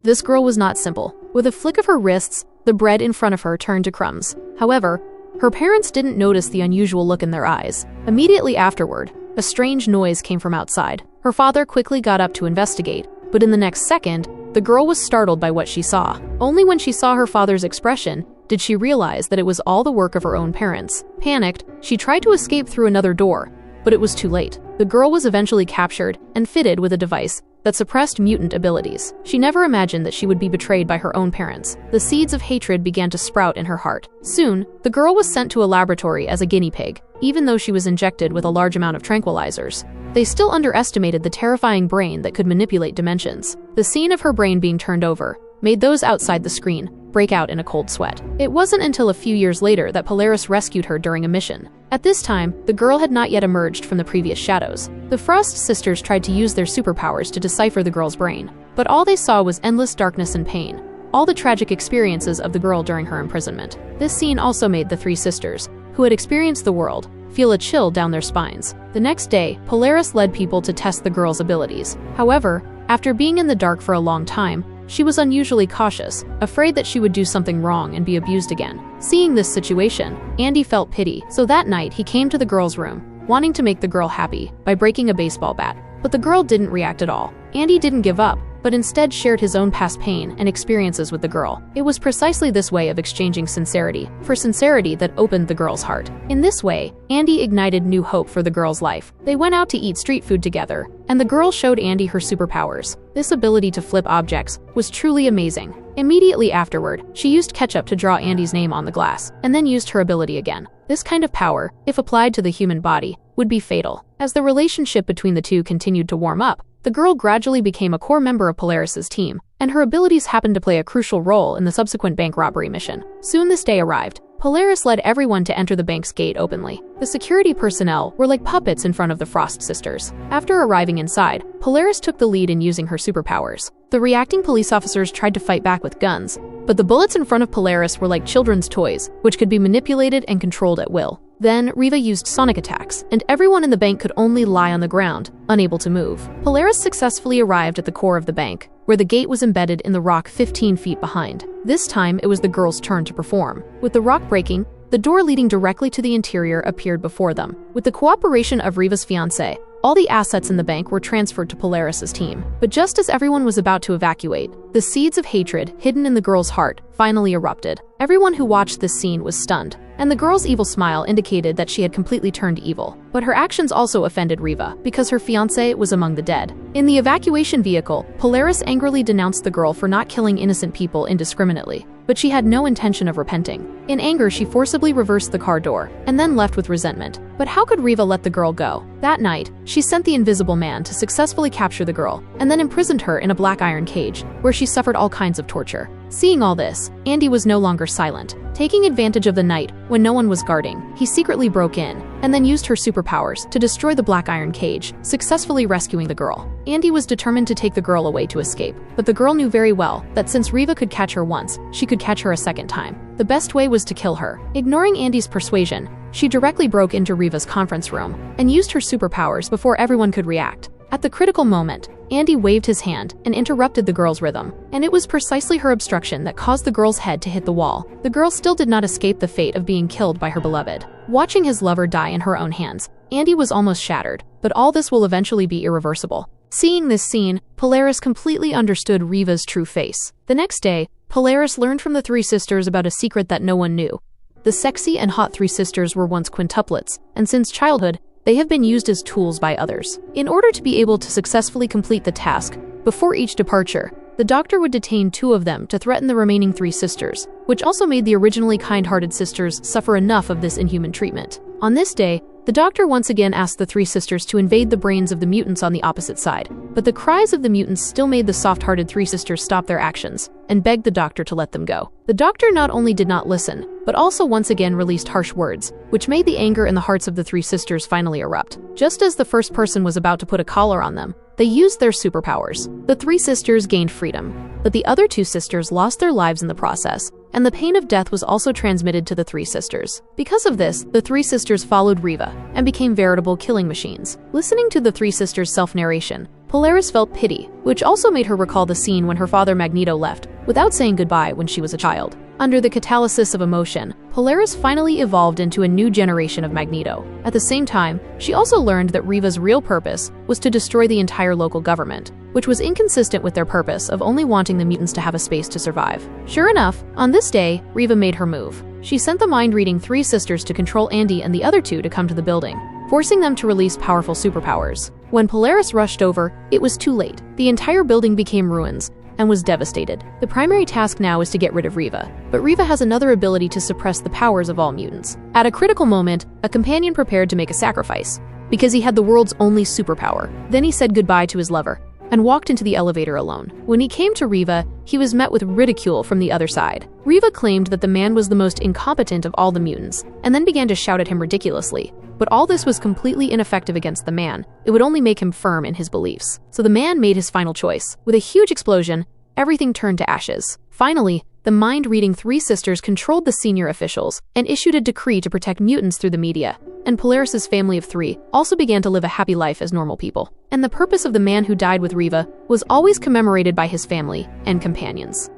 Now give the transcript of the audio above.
This girl was not simple. With a flick of her wrists, the bread in front of her turned to crumbs. However, her parents didn't notice the unusual look in their eyes. Immediately afterward, a strange noise came from outside. Her father quickly got up to investigate, but in the next second, the girl was startled by what she saw. Only when she saw her father's expression did she realize that it was all the work of her own parents. Panicked, she tried to escape through another door, but it was too late. The girl was eventually captured and fitted with a device that suppressed mutant abilities. She never imagined that she would be betrayed by her own parents. The seeds of hatred began to sprout in her heart. Soon, the girl was sent to a laboratory as a guinea pig, even though she was injected with a large amount of tranquilizers. They still underestimated the terrifying brain that could manipulate dimensions. The scene of her brain being turned over made those outside the screen break out in a cold sweat. It wasn't until a few years later that Polaris rescued her during a mission. At this time, the girl had not yet emerged from the previous shadows. The Frost sisters tried to use their superpowers to decipher the girl's brain, but all they saw was endless darkness and pain, all the tragic experiences of the girl during her imprisonment. This scene also made the three sisters, who had experienced the world, feel a chill down their spines. The next day, Polaris led people to test the girl's abilities. However, after being in the dark for a long time, she was unusually cautious, afraid that she would do something wrong and be abused again. Seeing this situation, Andy felt pity, so that night he came to the girl's room, wanting to make the girl happy by breaking a baseball bat. But the girl didn't react at all. Andy didn't give up, but instead shared his own past pain and experiences with the girl. It was precisely this way of exchanging sincerity for sincerity that opened the girl's heart. In this way, Andy ignited new hope for the girl's life. They went out to eat street food together, and the girl showed Andy her superpowers. This ability to flip objects was truly amazing. Immediately afterward, she used ketchup to draw Andy's name on the glass, and then used her ability again. This kind of power, if applied to the human body, would be fatal. As the relationship between the two continued to warm up, the girl gradually became a core member of Polaris's team, and her abilities happened to play a crucial role in the subsequent bank robbery mission. Soon this day arrived. Polaris led everyone to enter the bank's gate openly. The security personnel were like puppets in front of the Frost sisters. After arriving inside, Polaris took the lead in using her superpowers. The reacting police officers tried to fight back with guns, but the bullets in front of Polaris were like children's toys, which could be manipulated and controlled at will. Then, Riva used sonic attacks, and everyone in the bank could only lie on the ground, unable to move. Polaris successfully arrived at the core of the bank, where the gate was embedded in the rock 15 feet behind. This time, it was the girl's turn to perform. With the rock breaking, the door leading directly to the interior appeared before them. With the cooperation of Riva's fiancé, all the assets in the bank were transferred to Polaris's team. But just as everyone was about to evacuate, the seeds of hatred hidden in the girl's heart finally erupted. Everyone who watched this scene was stunned, and the girl's evil smile indicated that she had completely turned evil. But her actions also offended Riva, because her fiancé was among the dead. In the evacuation vehicle, Polaris angrily denounced the girl for not killing innocent people indiscriminately, but she had no intention of repenting. In anger, she forcibly reversed the car door, and then left with resentment. But how could Riva let the girl go? That night, she sent the Invisible Man to successfully capture the girl, and then imprisoned her in a black iron cage, where she suffered all kinds of torture. Seeing all this, Andy was no longer silent. Taking advantage of the night, when no one was guarding, he secretly broke in, and then used her superpowers to destroy the black iron cage, successfully rescuing the girl. Andy was determined to take the girl away to escape, but the girl knew very well that since Riva could catch her once, she could catch her a second time. The best way was to kill her. Ignoring Andy's persuasion, she directly broke into Riva's conference room, and used her superpowers before everyone could react. At the critical moment, Andy waved his hand and interrupted the girl's rhythm, and it was precisely her obstruction that caused the girl's head to hit the wall. The girl still did not escape the fate of being killed by her beloved. Watching his lover die in her own hands, Andy was almost shattered, but all this will eventually be irreversible. Seeing this scene, Polaris completely understood Riva's true face. The next day, Polaris learned from the three sisters about a secret that no one knew. The sexy and hot three sisters were once quintuplets, and since childhood, they have been used as tools by others. In order to be able to successfully complete the task, before each departure, the doctor would detain two of them to threaten the remaining three sisters, which also made the originally kind-hearted sisters suffer enough of this inhuman treatment. On this day, the doctor once again asked the three sisters to invade the brains of the mutants on the opposite side, but the cries of the mutants still made the soft-hearted three sisters stop their actions and begged the doctor to let them go. The doctor not only did not listen, but also once again released harsh words, which made the anger in the hearts of the three sisters finally erupt. Just as the first person was about to put a collar on them, they used their superpowers. The three sisters gained freedom, but the other two sisters lost their lives in the process, and the pain of death was also transmitted to the three sisters. Because of this, the three sisters followed Riva and became veritable killing machines. Listening to the three sisters' self-narration, Polaris felt pity, which also made her recall the scene when her father Magneto left, without saying goodbye when she was a child. Under the catalysis of emotion, Polaris finally evolved into a new generation of Magneto. At the same time, she also learned that Reva's real purpose was to destroy the entire local government, which was inconsistent with their purpose of only wanting the mutants to have a space to survive. Sure enough, on this day, Reva made her move. She sent the mind-reading 3 sisters to control Andy and the other 2 to come to the building, forcing them to release powerful superpowers. When Polaris rushed over, it was too late. The entire building became ruins and was devastated. The primary task now is to get rid of Reva, but Reva has another ability to suppress the powers of all mutants. At a critical moment, a companion prepared to make a sacrifice, because he had the world's only superpower. Then he said goodbye to his lover and walked into the elevator alone. When he came to Reva, he was met with ridicule from the other side. Reva claimed that the man was the most incompetent of all the mutants, and then began to shout at him ridiculously. But all this was completely ineffective against the man. It would only make him firm in his beliefs. So the man made his final choice. With a huge explosion, everything turned to ashes. Finally, the mind-reading 3 sisters controlled the senior officials and issued a decree to protect mutants through the media. And Polaris's family of 3 also began to live a happy life as normal people. And the purpose of the man who died with Reva was always commemorated by his family and companions.